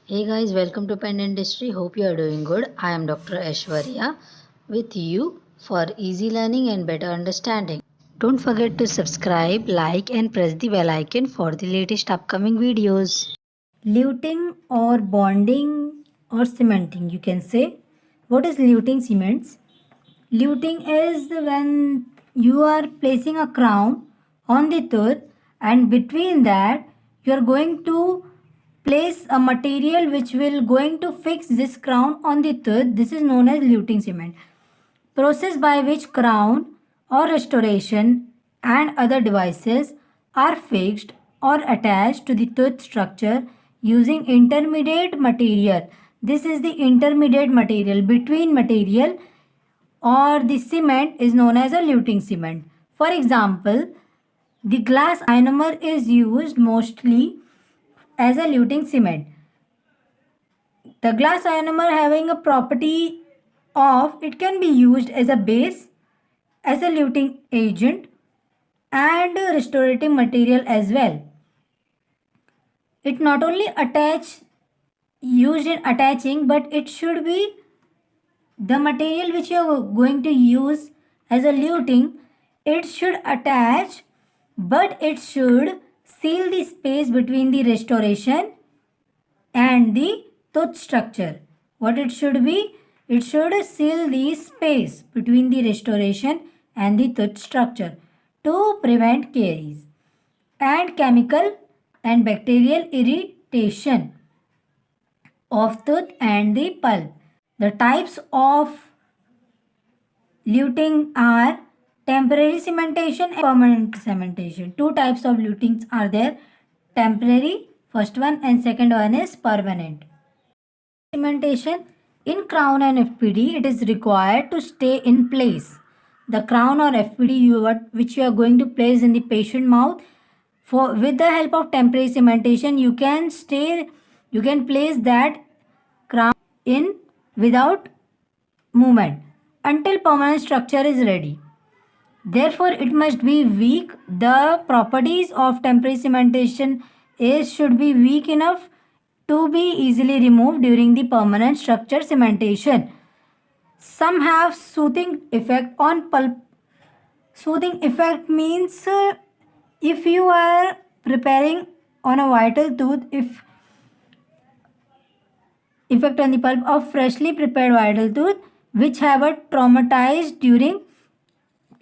Hey guys, welcome to Pen Industry. Hope you are doing good. I am Dr. Aishwarya with you for easy learning and better understanding. Don't forget to subscribe, like, and press the bell icon for the latest upcoming videos. Luting or bonding or cementing, you can say. What is luting cements? Luting is when you are placing a crown on the tooth, and between that you are going to place a material which will going to fix this crown on the tooth. This is known as luting cement. Process by which crown or restoration and other devices are fixed or attached to the tooth structure using intermediate material. This is the intermediate material. Between material or the cement is known as a luting cement. For example, the glass ionomer is used mostly as a luting cement. The glass ionomer having a property of it can be used as a base, as a luting agent and a restorative material as well. It not only used in attaching, but it should be the material which you are going to use as a luting. It should attach, but it should seal the space between the restoration and the tooth structure. What it should be? It should seal the space between the restoration and the tooth structure to prevent caries and chemical and bacterial irritation of tooth and the pulp. The types of luting are temporary cementation and permanent cementation. Two types of lutings are there. Temporary, first one, and second one is permanent. Cementation in crown and FPD, it is required to stay in place. The crown or FPD which you are going to place in the patient mouth, with the help of temporary cementation, you can place that crown in without movement until permanent structure is ready. Therefore, it must be weak. The properties of temporary cementation should be weak enough to be easily removed during the permanent structure cementation. Some have soothing effect on pulp. Soothing effect means if you are preparing on a vital tooth, if effect on the pulp of freshly prepared vital tooth which have a traumatized during,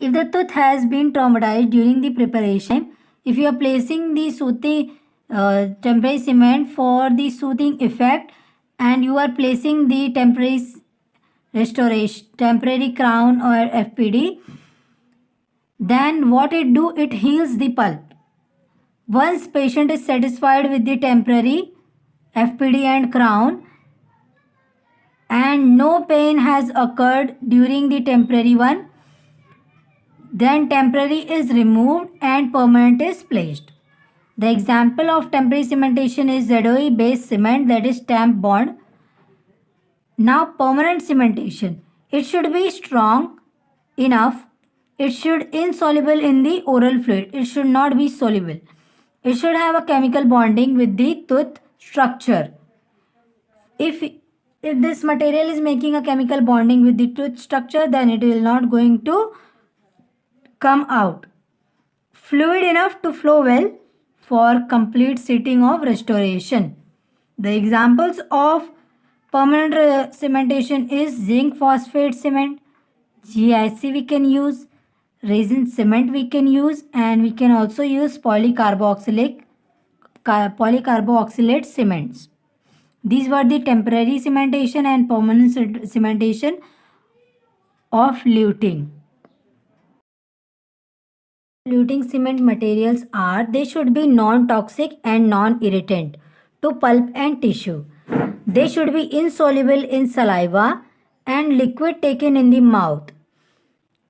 if the tooth has been traumatized during the preparation, if you are placing the soothing temporary cement for the soothing effect and you are placing the temporary restoration, temporary crown or FPD, then what it do, it heals the pulp. Once patient is satisfied with the temporary FPD and crown and no pain has occurred during the temporary one, then temporary is removed and permanent is placed. The example of temporary cementation is ZOE based cement, that is stamp bond. Now permanent cementation, it should be strong enough. It should insoluble in the oral fluid. It should not be soluble. It should have a chemical bonding with the tooth structure. If this material is making a chemical bonding with the tooth structure, then it will not going to come out. Fluid enough to flow well for complete setting of restoration. The examples of permanent cementation is zinc phosphate cement, GIC we can use, resin cement we can use, and we can also use polycarboxylate cements. These were the temporary cementation and permanent cementation of luting. Luting cement materials are, they should be non-toxic and non-irritant to pulp and tissue. They should be insoluble in saliva and liquid taken in the mouth.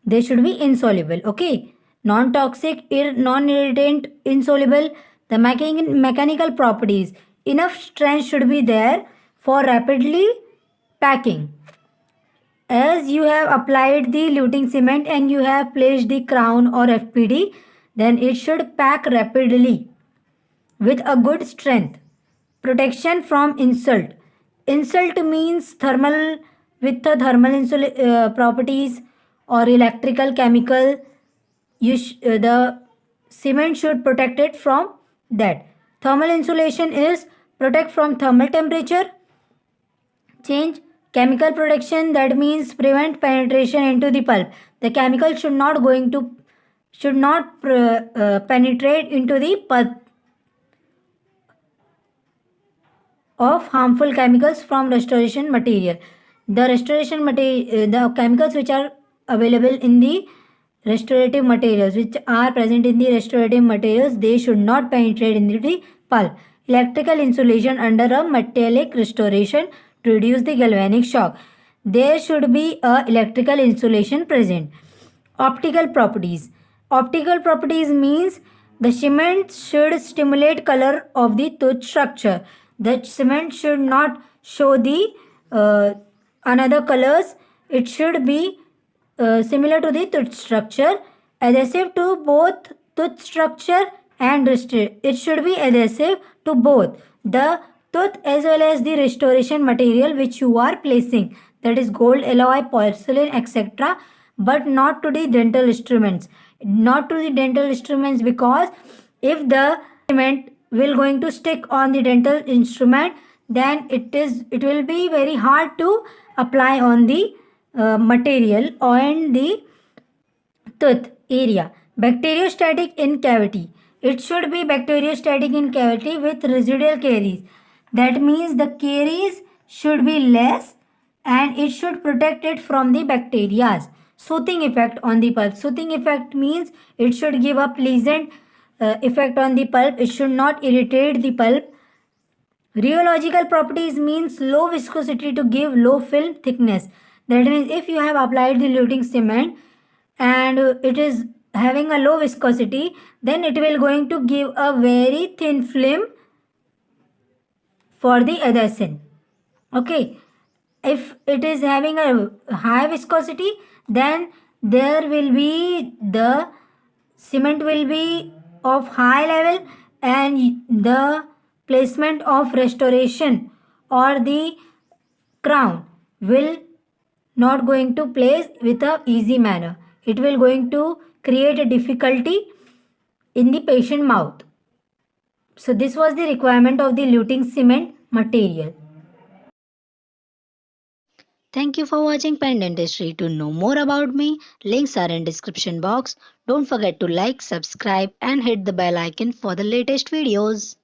They should be insoluble, okay? Non-toxic, non-irritant, insoluble. The mechanical properties, enough strength should be there for rapidly packing. As you have applied the luting cement and you have placed the crown or FPD, then it should pack rapidly with a good strength. protection from insult. Insult means thermal, with the thermal properties or electrical, chemical. The cement should protect it from that. Thermal insulation is protect from thermal temperature change. Chemical protection, that means prevent penetration into the pulp. The chemical should not penetrate into the pulp of harmful chemicals from restoration material. The chemicals which are available in the restorative materials, which are present in the restorative materials, they should not penetrate into the pulp. Electrical insulation under a metallic restoration to reduce the galvanic shock. There should be a electrical insulation present. Optical properties. Optical properties means the cement should stimulate color of the tooth structure. The cement should not show the another colors. It should be similar to the tooth structure, adhesive to both tooth structure and it should be adhesive to both the tooth as well as the restoration material which you are placing, that is gold, alloy, porcelain, etc., but not to the dental instruments. Not to the dental instruments, because if the cement will going to stick on the dental instrument, then it will be very hard to apply on the material on the tooth area. Bacteriostatic in cavity. It should be bacteriostatic in cavity with residual caries. That means the caries should be less and it should protect it from the bacteria. Soothing effect on the pulp. Soothing effect means it should give a pleasant effect on the pulp. It should not irritate the pulp. Rheological properties means low viscosity to give low film thickness. That means if you have applied the luting cement and it is having a low viscosity, then it will going to give a very thin film for the adhesion. Okay. If it is having a high viscosity, then there will be the cement will be of high level and the placement of restoration or the crown will not going to place with a easy manner. It will going to create a difficulty in the patient mouth. So this was the requirement of the luting cement material. Thank you for watching Pen Dentistry. To know more about me, links are in description box. Don't forget to like, subscribe and hit the bell icon for the latest videos.